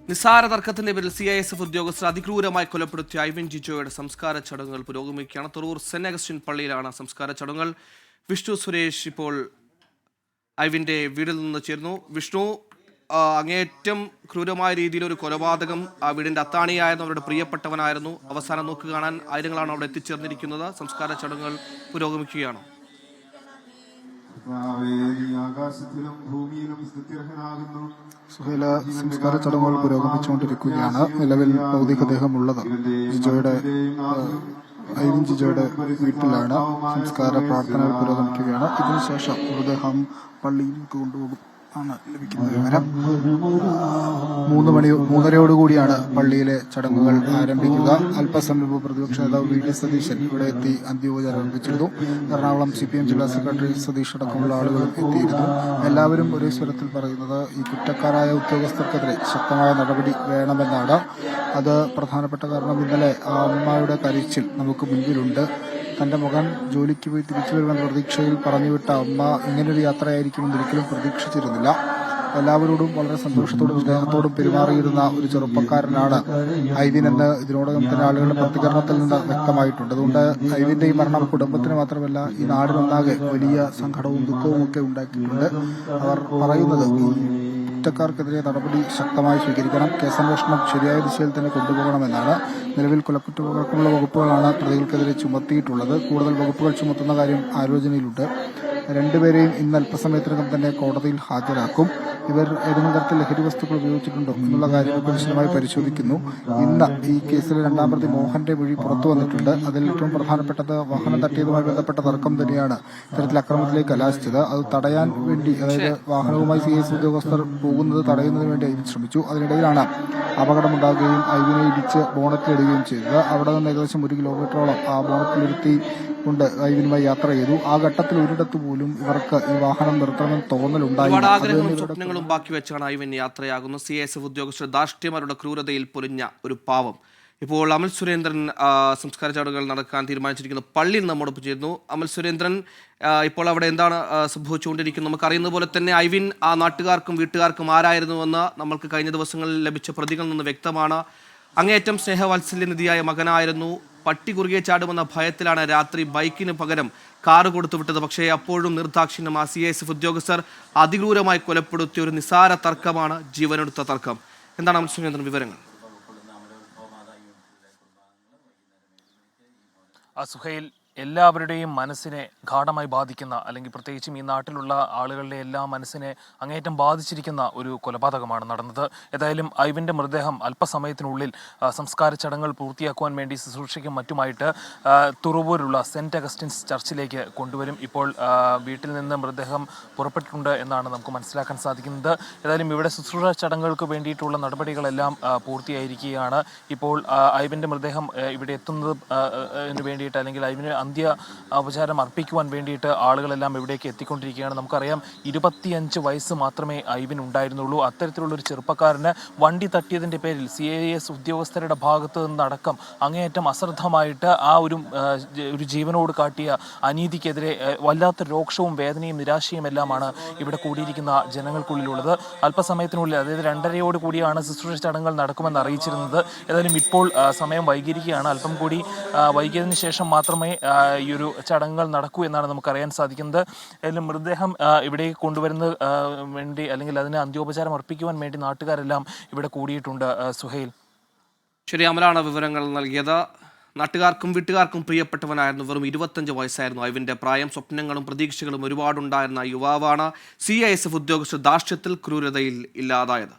നിസാര തർക്കത്തിന്റെ പേരിൽ CISF ഉദ്യോഗസ്ഥർ അതിക്രൂരമായി കൊലപ്പെടുത്തിയ ഐവിൻ ജിജോയുടെ സംസ്കാര ചടങ്ങുകൾ പുരോഗമിക്കുകയാണ്. തുറൂർ സെന്റ് അഗസ്റ്റിൻ പള്ളിയിലാണ് സംസ്കാര ചടങ്ങുകൾ. വിഷ്ണു സുരേഷ് ഇപ്പോൾ ഐവിന്റെ വീടിൽ നിന്ന് ചേരുന്നു. വിഷ്ണു, അങ്ങേയറ്റം ക്രൂരമായ രീതിയിൽ ഒരു കൊലപാതകം, ആ വീടിന്റെ അത്താണിയായിരുന്നു, അവരുടെ പ്രിയപ്പെട്ടവനായിരുന്നു. അവസാനം നോക്ക് കാണാൻ ആയിരങ്ങളാണ് അവിടെ എത്തിച്ചേർന്നിരിക്കുന്നത്. സംസ്കാര ചടങ്ങുകൾ പുരോഗമിക്കുകയാണ്. സുഹൈല, സംസ്കാര ചടങ്ങുകൾ പുരോഗമിച്ചുകൊണ്ടിരിക്കുകയാണ്. നിലവിൽ ഭൗതികദേഹമുള്ളത് ഐവിൻ ജിജോയുടെ വീട്ടിലാണ്. സംസ്കാര പ്രാർത്ഥനകൾ പുരോഗമിക്കുകയാണ്. ഇതിനുശേഷം മൃതദേഹം പള്ളിയിലേക്ക് കൊണ്ടുപോകും ആണ് ലഭിക്കുന്ന വിവരം. 3:30യോടുകൂടിയാണ് പള്ളിയിലെ ചടങ്ങുകൾ ആരംഭിക്കുക. അല്പസമയം പ്രതിപക്ഷ നേതാവ് VD സതീശൻ ഇവിടെ എത്തി അന്ത്യോപചാരം അർപ്പിച്ചിരുന്നു. എറണാകുളം CPM ജില്ലാ സെക്രട്ടറി സതീഷ് അടക്കമുള്ള ആളുകളും എത്തിയിരുന്നു. എല്ലാവരും ഒരേ സ്വരത്തിൽ പറയുന്നത് ഈ കുറ്റക്കാരായ ഉദ്യോഗസ്ഥർക്കെതിരെ ശക്തമായ നടപടി വേണമെന്നാണ്. അത് പ്രധാനപ്പെട്ട കാരണം ഇന്നലെ ആ അമ്മയുടെ കരച്ചിൽ നമുക്ക് മുൻപിലുണ്ട്. തന്റെ മകൻ ജോലിക്ക് പോയി തിരിച്ചു വരുമെന്ന പ്രതീക്ഷയിൽ പറഞ്ഞുവിട്ട അമ്മ ഇങ്ങനൊരു യാത്രയായിരിക്കുമെന്ന് ഒരിക്കലും പ്രതീക്ഷിച്ചിരുന്നില്ല. എല്ലാവരോടും വളരെ സന്തോഷത്തോടും സ്നേഹത്തോടും പെരുമാറിയിരുന്ന ഒരു ചെറുപ്പക്കാരനാണ് ഐവിൻ എന്ന് ഇതിനോടകം തന്നെ ആളുകളുടെ പ്രതികരണത്തിൽ നിന്ന് വ്യക്തമായിട്ടുണ്ട്. അതുകൊണ്ട് ഐവിന്റെ ഈ മരണം കുടുംബത്തിന് മാത്രമല്ല ഈ നാടിനൊന്നാകെ വലിയ സങ്കടവും ദുഃഖവും ഒക്കെ ഉണ്ടാക്കിയിട്ടുണ്ട്. അവർ പറയുന്നത് കുറ്റക്കാർക്കെതിരെ നടപടി ശക്തമായി സ്വീകരിക്കണം, കേസന്വേഷണം ശരിയായ ദിശയിൽ തന്നെ കൊണ്ടുപോകണമെന്നാണ്. നിലവിൽ കൊലക്കുറ്റങ്ങൾക്കുള്ള വകുപ്പുകളാണ് പ്രതികൾക്കെതിരെ ചുമത്തിയിട്ടുള്ളത്. കൂടുതൽ വകുപ്പുകൾ ചുമത്തുന്ന കാര്യം ആലോചനയിലുണ്ട്. രണ്ടുപേരെയും ഇന്ന് അല്പസമയത്തിനകം തന്നെ കോടതിയിൽ ഹാജരാക്കും. ഇവർ ഏതെങ്കിലും തരത്തിൽ ലഹരി വസ്തുക്കൾ ഉപയോഗിച്ചിട്ടുണ്ടോ എന്നുള്ള കാര്യങ്ങൾ വിശദമായി പരിശോധിക്കുന്നു. ഇന്ന് ഈ കേസിലെ രണ്ടാം പ്രതി മോഹന്റെ മൊഴി പുറത്തു വന്നിട്ടുണ്ട്. അതിൽ ഏറ്റവും പ്രധാനപ്പെട്ടത് വാഹനം തട്ടിയതുമായി ബന്ധപ്പെട്ട തർക്കം തന്നെയാണ് ഇത്തരത്തിൽ അക്രമത്തിലേക്ക് കലാശിച്ചത്. അത് തടയാൻ വേണ്ടി, അതായത് വാഹനവുമായി CISF ഉദ്യോഗസ്ഥർ പോകുന്നത് തടയുന്നതിന് വേണ്ടി ഐവിൻ ശ്രമിച്ചു. അതിനിടയിലാണ് അപകടമുണ്ടാകുകയും ഐവിനെ ഇടിച്ച് ബോണറ്റിലിടുകയും ചെയ്തത്. അവിടെ നിന്ന് ഏകദേശം 1 കിലോമീറ്ററോളം ആ ബോണറ്റിലിരുത്തി കൊണ്ട് ഐവിനുമായി യാത്ര ചെയ്തു. ആ ഘട്ടത്തിൽ ഒരിടത്ത് പോലും ഇവർക്ക് ഈ വാഹനം നിർത്തണമെന്ന് തോന്നലുണ്ടായി. ബാക്കി വെച്ചാണ് ഐവിൻ യാത്രയാകുന്നത്. CISF ഉദ്യോഗസ്ഥർ ധാർഷ്ട്യമരുടെ ക്രൂരതയിൽ പൊലിഞ്ഞ ഒരു പാവം. ഇപ്പോൾ അമൽ സുരേന്ദ്രൻ സംസ്കാര ചടങ്ങുകൾ നടക്കാൻ തീരുമാനിച്ചിരിക്കുന്ന പള്ളിയിൽ നമ്മോടൊപ്പം ചേരുന്നു. അമൽ സുരേന്ദ്രൻ, ഇപ്പോൾ അവിടെ എന്താണ് സംഭവിച്ചുകൊണ്ടിരിക്കുന്നത്? നമുക്കറിയുന്ന പോലെ തന്നെ ഐവിൻ ആ നാട്ടുകാർക്കും വീട്ടുകാർക്കും ആരായിരുന്നുവെന്ന് നമ്മൾക്ക് കഴിഞ്ഞ ദിവസങ്ങളിൽ ലഭിച്ച പ്രതികളിൽ നിന്ന് വ്യക്തമാണ്. അങ്ങേയറ്റം സ്നേഹവാത്സല്യനിധിയായ മകനായിരുന്നു. പട്ടി കുറുകെ ചാടുമെന്ന ഭയത്തിലാണ് രാത്രി ബൈക്കിന് പകരം കാറ് കൊടുത്തുവിട്ടത്. പക്ഷേ അപ്പോഴും നിർദാക്ഷിണ്യം ആ CISF ഉദ്യോഗസ്ഥർ അതിക്രൂരമായി കൊലപ്പെടുത്തിയ ഒരു നിസാര തർക്കമാണ് ജീവനെടുത്ത തർക്കം. എന്താണ് അമൽ സുരേന്ദ്രൻ വിവരങ്ങൾ? സുഹൈൽ, എല്ലാവരുടെയും മനസ്സിനെ ഗാഢമായി ബാധിക്കുന്ന, അല്ലെങ്കിൽ പ്രത്യേകിച്ചും ഈ നാട്ടിലുള്ള ആളുകളുടെ എല്ലാ മനസ്സിനെ അങ്ങേയറ്റം ബാധിച്ചിരിക്കുന്ന ഒരു കൊലപാതകമാണ് നടന്നത്. ഏതായാലും ഐവിൻ്റെ മൃതദേഹം അല്പസമയത്തിനുള്ളിൽ സംസ്കാര ചടങ്ങുകൾ പൂർത്തിയാക്കുവാൻ വേണ്ടി ശുശ്രൂഷയ്ക്കും മറ്റുമായിട്ട് തുറവൂരുള്ള സെന്റ് അഗസ്റ്റിൻസ് ചർച്ചിലേക്ക് കൊണ്ടുവരും. ഇപ്പോൾ വീട്ടിൽ നിന്ന് മൃതദേഹം പുറപ്പെട്ടിട്ടുണ്ട് എന്നാണ് നമുക്ക് മനസ്സിലാക്കാൻ സാധിക്കുന്നത്. ഏതായാലും ഇവിടെ ശുശ്രൂഷ ചടങ്ങുകൾക്ക് വേണ്ടിയിട്ടുള്ള നടപടികളെല്ലാം പൂർത്തിയായിരിക്കുകയാണ്. ഇപ്പോൾ ഐവിൻ്റെ മൃതദേഹം ഇവിടെ എത്തുന്നതിന് വേണ്ടിയിട്ട്, അല്ലെങ്കിൽ ഐവിന് അന്ത്യ ഉപചാരം അർപ്പിക്കുവാൻ വേണ്ടിയിട്ട് ആളുകളെല്ലാം ഇവിടേക്ക് എത്തിക്കൊണ്ടിരിക്കുകയാണ്. നമുക്കറിയാം 25 വയസ്സ് മാത്രമേ ഐവിൻ ഉണ്ടായിരുന്നുള്ളൂ. അത്തരത്തിലുള്ളൊരു ചെറുപ്പക്കാരന് വണ്ടി തട്ടിയതിൻ്റെ പേരിൽ CIS ഉദ്യോഗസ്ഥരുടെ ഭാഗത്തു നിന്നടക്കം അങ്ങേയറ്റം അശ്രദ്ധമായിട്ട് ആ ഒരു ജീവനോട് കാട്ടിയ അനീതിക്കെതിരെ വല്ലാത്ത രോക്ഷവും വേദനയും നിരാശയും എല്ലാമാണ് ഇവിടെ കൂടിയിരിക്കുന്ന ജനങ്ങൾക്കുള്ളിലുള്ളത്. അല്പസമയത്തിനുള്ളിൽ, അതായത് 2:30 കൂടിയാണ് ശുശ്രൂഷ ചടങ്ങുകൾ നടക്കുമെന്ന് അറിയിച്ചിരുന്നത്. ഏതായാലും ഇപ്പോൾ സമയം വൈകിയിരിക്കുകയാണ്. അല്പം കൂടി വൈകിയതിന് ശേഷം മാത്രമേ ഈ ഒരു ചടങ്ങുകൾ നടക്കൂ എന്നാണ് നമുക്കറിയാൻ സാധിക്കുന്നത്. അതിൽ മൃതദേഹം ഇവിടേക്ക് കൊണ്ടുവരുന്ന വേണ്ടി, അല്ലെങ്കിൽ അതിന് അന്ത്യോപചാരം അർപ്പിക്കുവാൻ വേണ്ടി നാട്ടുകാരെല്ലാം ഇവിടെ കൂടിയിട്ടുണ്ട്. സുഹൈൽ, ശരി, അമലാണ് വിവരങ്ങൾ നൽകിയത്. നാട്ടുകാർക്കും വീട്ടുകാർക്കും പ്രിയപ്പെട്ടവനായിരുന്നു. വെറും 25 വയസ്സായിരുന്നു ഐവിന്റെ പ്രായം. സ്വപ്നങ്ങളും പ്രതീക്ഷകളും ഒരുപാടുണ്ടായിരുന്ന യുവാവാണ് CISF ഉദ്യോഗസ്ഥർ ധാർഷ്ട്യത്തിൽ ക്രൂരതയിൽ ഇല്ലാതായത്.